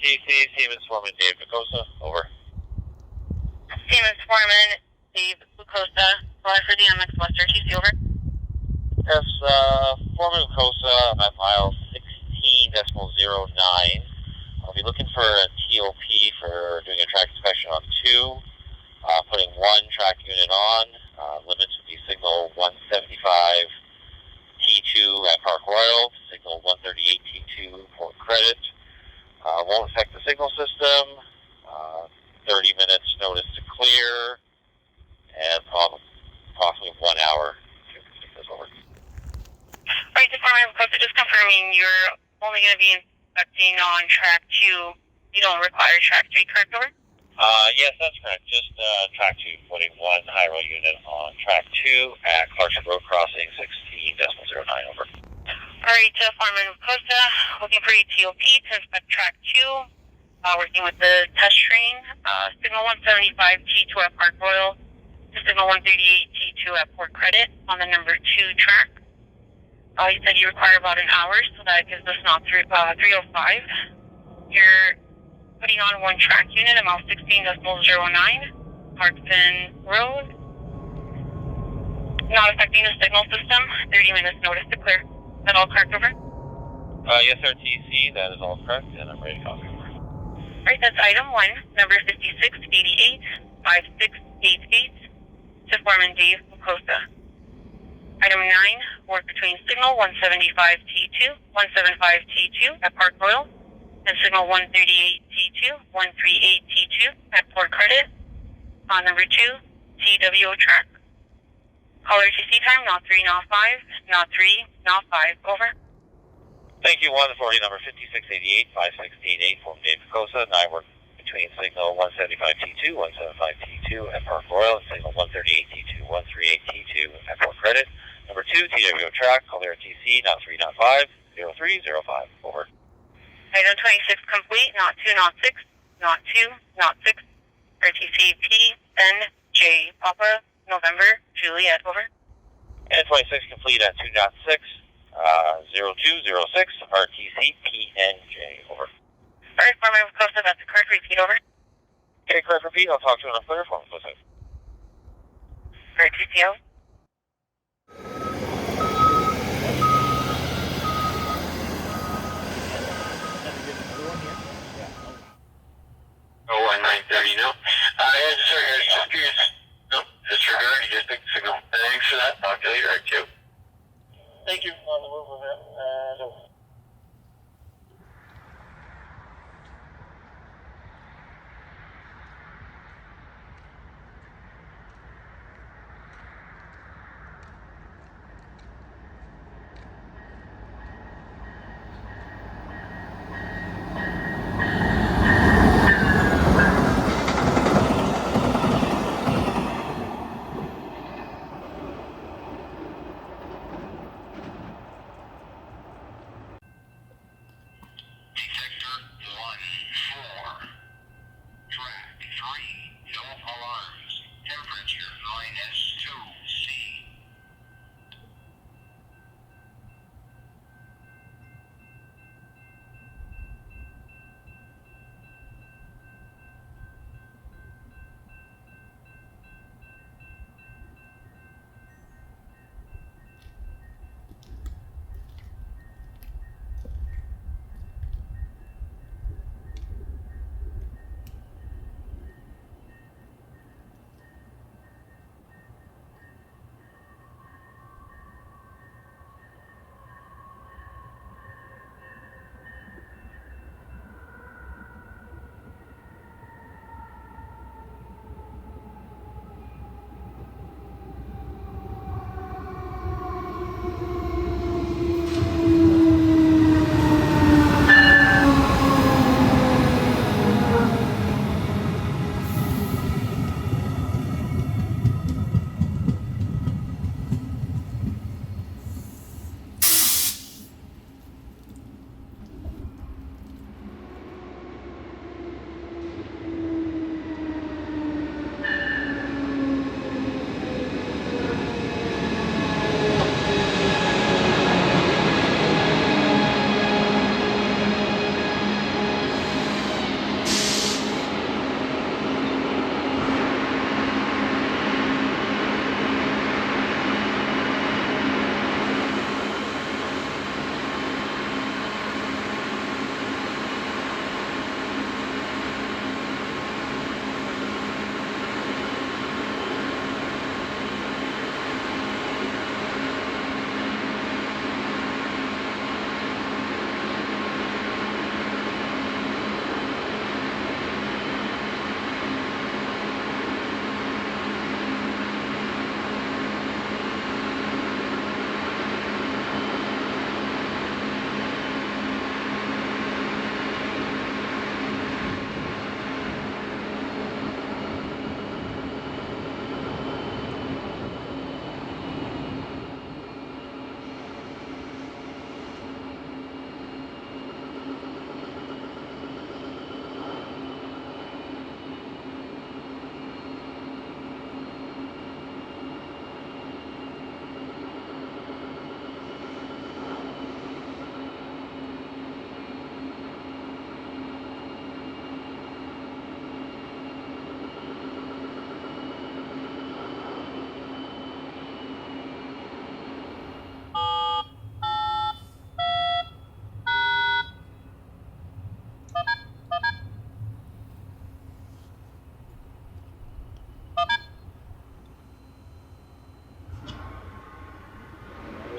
RTC, Siemens Foreman Dave Nicosa, over. Siemens Foreman Dave Nicosa, calling for the MX West RTC, over. Yes, Foreman Nicosa, I'm at mile 16.09. I'll be looking for a TOP for doing a track inspection on 2, putting 1 track unit on. Limits would be signal 175 T2 at Park Royal, signal 138 T2 for credit. Won't affect the signal system. 30 minutes notice to clear, and approximately 1 hour to complete this over. Alright, Department of Coast, just confirming you're only going to be inspecting on track 2. You don't require track 3, correct, over? Yes, that's correct. Just track 2, putting 1 high roll unit on track 2 at Clarkson Road Crossing, 16.09 over. Alright, Department of Costa, looking for a TOP to inspect track 2. Working with the test train, signal 175 T2 at Park Royal to signal 138 T2 at Port Credit on the number 2 track. You said you require about an hour, so that gives us now 3:05. You're putting on 1 track unit, amount 16.09, Hartson Road. Not affecting the signal system, 30 minutes notice to clear. Is that all correct, over? Yes, RTC, that is all correct, and I'm ready to copy. Alright, that's item 1, number 5688, 5688, to Foreman Dave Nicosa. Item 9, work between signal 175 T2, 175 T2 at Park Royal, and signal 138 T2, 138 T2 at Port Credit on number 2, TWO track. Call RTC time, not 3, not 5, not 3, not 5, over. Thank you, 140, number 5688, 5688, Foreman Dave Nicosa, and I work between signal 175 T2, 175 T2 at Park Royal, and signal 138 T2, 138 T2 at Port Credit. Number 2, TWO track, call RTC, not 3, not 5, 0305, over. Item 26 complete, not 2, not 6, not 2, not 6, RTC PNJ, Papa, November, Juliet, over. And 26 complete at 2.6, 0206, RTC PNJ, over. Alright, Foreman of Costa, that's the correct repeat, over. Okay, correct repeat, I'll talk to you on a clear form. Listen. RTC out. Oh, 930, no. Yeah, just curious. No, disregard, you just picked the signal. Thanks for that. Talk to you later, too. Thank you. On the move with it. Over. Detector 1-4. Track 3. No alarms. Temperature -2C.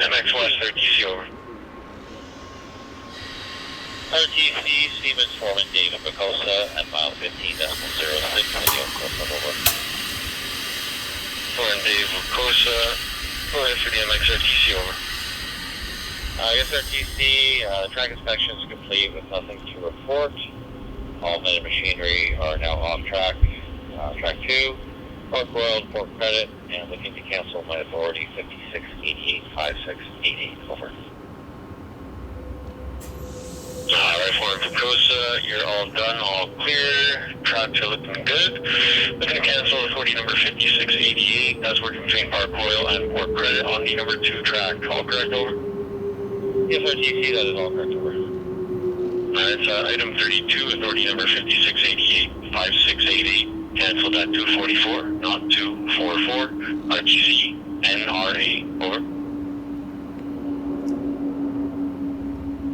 MX West RTC over. RTC, Siemens Foreman David Bacosa at mile 15.06, Indio Costa over. Foreman Dave Bacosa, go ahead for the MX RTC over. Yes, RTC, track inspection is complete with nothing to report. All men and machinery are now off track. Track 2, Port Royal, Port Credit, and looking to cancel my authority 56885688 over. Alright, for Bacosa, you're all done, all clear. Tracks are looking good. Looking to cancel authority number 5688. That's working between Park Royal and Port Credit on the number 2 track. All correct, over? Yes, RTC, that is all correct, over. Alright, item 32, authority number 56885688. Canceled at 244, not 244. RTC, NRA, over.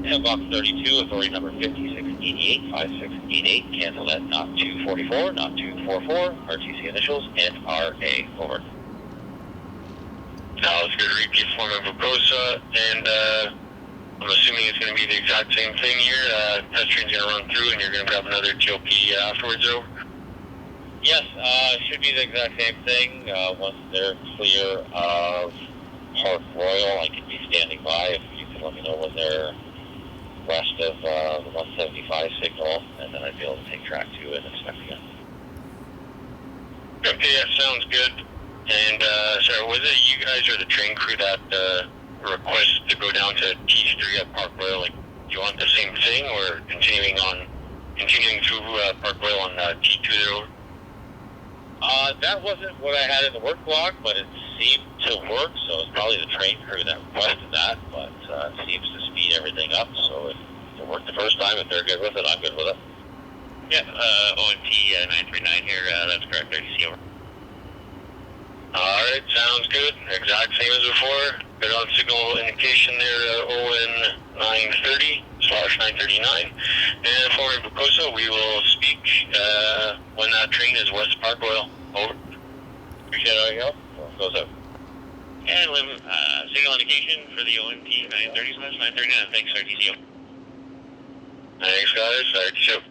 And box 32, authority number 56885688. Canceled at not 244, not 244. RTC initials, NRA, over. Now let's go to repeat form of Bacosa, and I'm assuming it's going to be the exact same thing here. Test train's going to run through, and you're going to grab another TOP afterwards, over? Yes, should be the exact same thing. Once they're clear of Park Royal, I can be standing by if you can let me know when they're west of the 175 signal, and then I'd be able to take track 2 and inspect again. Okay, that sounds good. And, sorry, was it you guys or the train crew that requested to go down to T3 at Park Royal? Like, do you want the same thing, or continuing through Park Royal on T2 there over? That wasn't what I had in the work log, but it seemed to work, so it's probably the train crew that requested that, but it seems to speed everything up, so if it worked the first time, if they're good with it, I'm good with it. Yeah, ONT 939 here, that's correct, RTC over. Alright, sounds good, exact same as before. Good on signal indication there, ON 930/939. And for Bacosa, we will speak when that train is west Park Royal. Over. Appreciate all your help. Goes up. And signal indication for the ONT 930/939. Thanks, RTC. Thanks, guys. RTC.